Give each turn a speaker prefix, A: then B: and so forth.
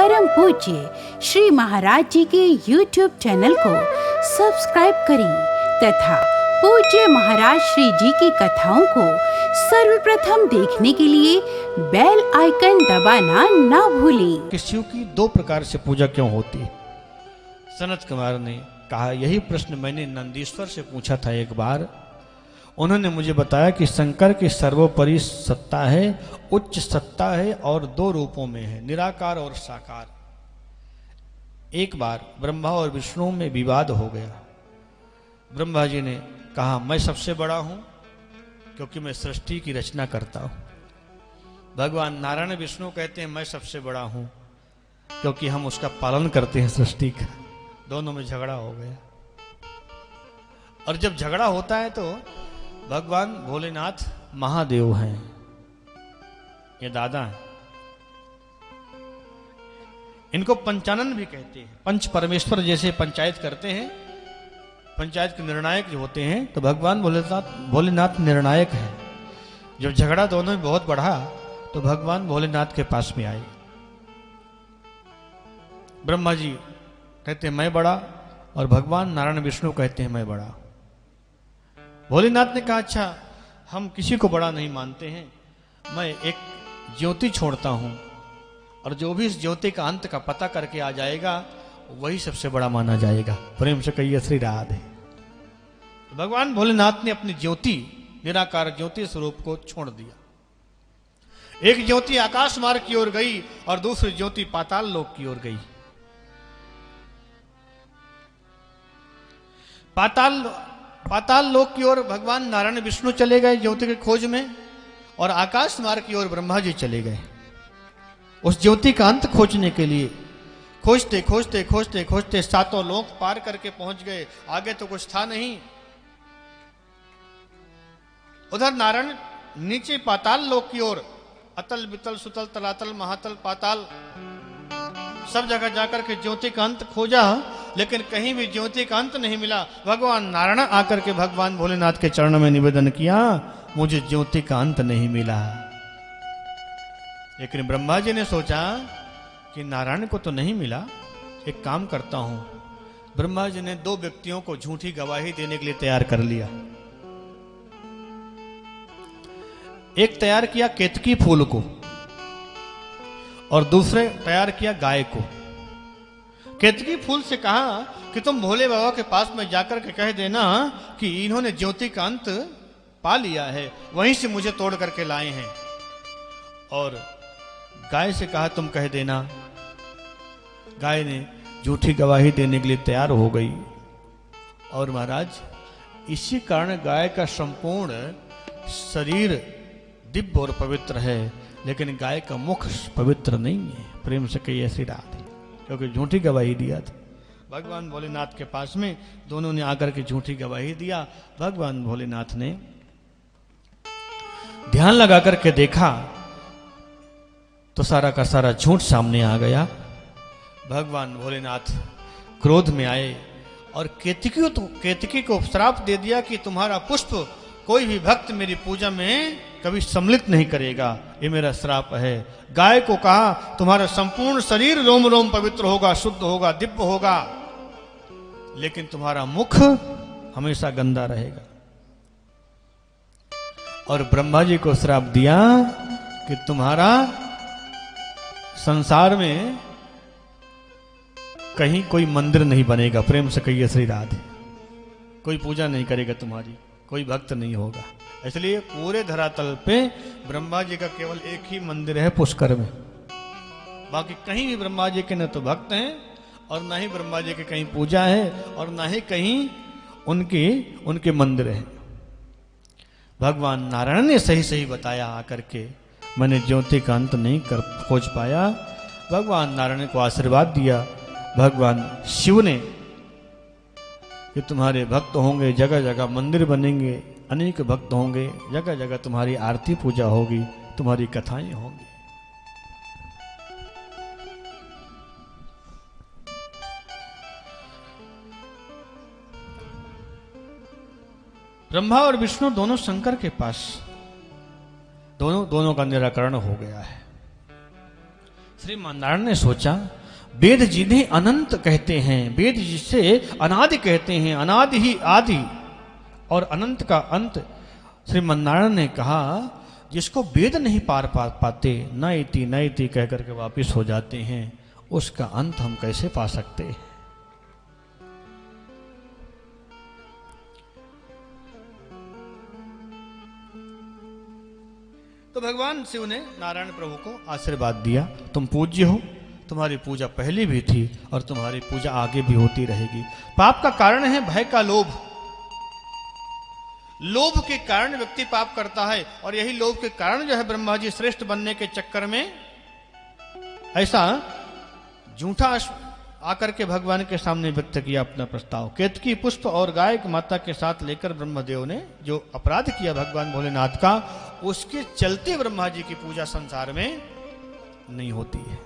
A: परम पूज्य श्री महाराज जी के YouTube चैनल को सब्सक्राइब करें तथा पूज्य महाराज श्री जी की कथाओं को सर्वप्रथम देखने के लिए बेल आइकन दबाना ना भूलें।
B: कि शिव की दो प्रकार से पूजा क्यों होती है? सनत कुमार ने कहा, यही प्रश्न मैंने नंदीश्वर से पूछा था एक बार। उन्होंने मुझे बताया कि शंकर की सर्वोपरि सत्ता है, उच्च सत्ता है और दो रूपों में है, निराकार और साकार। एक बार ब्रह्मा और विष्णु में विवाद हो गया। ब्रह्मा जी ने कहा, मैं सबसे बड़ा हूं क्योंकि मैं सृष्टि की रचना करता हूं। भगवान नारायण विष्णु कहते हैं, मैं सबसे बड़ा हूं क्योंकि हम उसका पालन करते हैं सृष्टि का। दोनों में झगड़ा हो गया। और जब झगड़ा होता है तो भगवान भोलेनाथ महादेव हैं, ये दादा हैं। इनको पंचानन भी कहते हैं। पंच परमेश्वर जैसे पंचायत करते हैं, पंचायत के निर्णायक जो होते हैं, तो भगवान भोलेनाथ निर्णायक है। जब झगड़ा दोनों में बहुत बढ़ा तो भगवान भोलेनाथ के पास में आए। ब्रह्मा जी कहते हैं मैं बड़ा, और भगवान नारायण विष्णु कहते हैं मैं बड़ा। भोलेनाथ ने कहा, अच्छा हम किसी को बड़ा नहीं मानते हैं, मैं एक ज्योति छोड़ता हूं और जो भी इस ज्योति का अंत का पता करके आ जाएगा वही सबसे बड़ा माना जाएगा। प्रेम से कहिए श्री राधे। भगवान भोलेनाथ ने अपनी ज्योति, निराकार ज्योति स्वरूप को छोड़ दिया। एक ज्योति आकाश मार्ग की ओर गई और दूसरी ज्योति पाताल लोक की ओर गई। पाताल लोक की ओर भगवान नारायण विष्णु चले गए ज्योति के खोज में, और आकाश मार्ग की ओर ब्रह्मा जी चले गए उस ज्योति का अंत खोजने के लिए। खोजते खोजते खोजते खोजते सातों लोक पार करके पहुंच गए। आगे तो कुछ था नहीं। उधर नारायण नीचे पाताल लोक की ओर, अतल बितल सुतल तलातल महातल पाताल सब जगह जाकर के ज्योति का अंत खोजा, लेकिन कहीं भी ज्योति का अंत नहीं मिला। भगवान नारायण आकर के भगवान भोलेनाथ के चरणों में निवेदन किया, मुझे ज्योति का अंत नहीं मिला। लेकिन ब्रह्मा जी ने सोचा कि नारायण को तो नहीं मिला, एक काम करता हूं। ब्रह्मा जी ने दो व्यक्तियों को झूठी गवाही देने के लिए तैयार कर लिया। एक तैयार किया केतकी फूल को और दूसरे तैयार किया गाय को। केतकी फूल से कहा कि तुम भोले बाबा के पास में जाकर के कह देना कि इन्होंने ज्योति का अंत पा लिया है, वहीं से मुझे तोड़ करके लाए हैं। और गाय से कहा तुम कह देना। गाय ने झूठी गवाही देने के लिए तैयार हो गई। और महाराज, इसी कारण गाय का संपूर्ण शरीर दिव्य और पवित्र है, लेकिन गाय का मुख पवित्र नहीं है। प्रेम से कही ऐसी राधे, क्योंकि झूठी गवाही दिया था। भगवान भोलेनाथ के पास में दोनों ने आकर के झूठी गवाही दिया। भगवान भोलेनाथ ने ध्यान लगा करके देखा तो सारा का सारा झूठ सामने आ गया। भगवान भोलेनाथ क्रोध में आए और केतकी को श्राप दे दिया कि तुम्हारा पुष्प कोई भी भक्त मेरी पूजा में कभी सम्मिलित नहीं करेगा, ये मेरा श्राप है। गाय को कहा तुम्हारा संपूर्ण शरीर रोम रोम पवित्र होगा, शुद्ध होगा, दिव्य होगा, लेकिन तुम्हारा मुख हमेशा गंदा रहेगा। और ब्रह्मा जी को श्राप दिया कि तुम्हारा संसार में कहीं कोई मंदिर नहीं बनेगा। प्रेम से कहिए श्री राधे। कोई पूजा नहीं करेगा तुम्हारी, कोई भक्त नहीं होगा। इसलिए पूरे धरातल पे ब्रह्मा जी का केवल एक ही मंदिर है, पुष्कर में। बाकी कहीं भी ब्रह्मा जी के न तो भक्त हैं और ना ही ब्रह्मा जी के कहीं पूजा है और ना ही कहीं उनके मंदिर है। भगवान नारायण ने सही सही बताया आकर के, मैंने ज्योति का अंत नहीं खोज पाया। भगवान नारायण को आशीर्वाद दिया भगवान शिव ने कि तुम्हारे भक्त होंगे, जगह जगह मंदिर बनेंगे, अनेक भक्त होंगे, जगह जगह तुम्हारी आरती पूजा होगी, तुम्हारी कथाएं होंगी। ब्रह्मा और विष्णु दोनों शंकर के पास, दोनों का निराकरण हो गया है। श्रीमान नारायण ने सोचा, वेद जिन्हें अनंत कहते हैं, वेद जिसे अनादि कहते हैं, अनादि ही आदि और अनंत का अंत, श्रीमान नारायण ने कहा जिसको वेद नहीं पार पाते, न इति कह करके वापिस हो जाते हैं, उसका अंत हम कैसे पा सकते हैं। तो भगवान शिव ने नारायण प्रभु को आशीर्वाद दिया, तुम पूज्य हो, तुम्हारी पूजा पहले भी थी और तुम्हारी पूजा आगे भी होती रहेगी। पाप का कारण है भय का लोभ। लोभ के कारण व्यक्ति पाप करता है और यही लोभ के कारण जो है ब्रह्मा जी श्रेष्ठ बनने के चक्कर में ऐसा झूठा आकर के भगवान के सामने व्यक्त किया अपना प्रस्ताव। केतकी पुष्प और गाय की माता के साथ लेकर ब्रह्मदेव ने जो अपराध किया भगवान भोलेनाथ का, उसके चलते ब्रह्मा जी की पूजा संसार में नहीं होती है।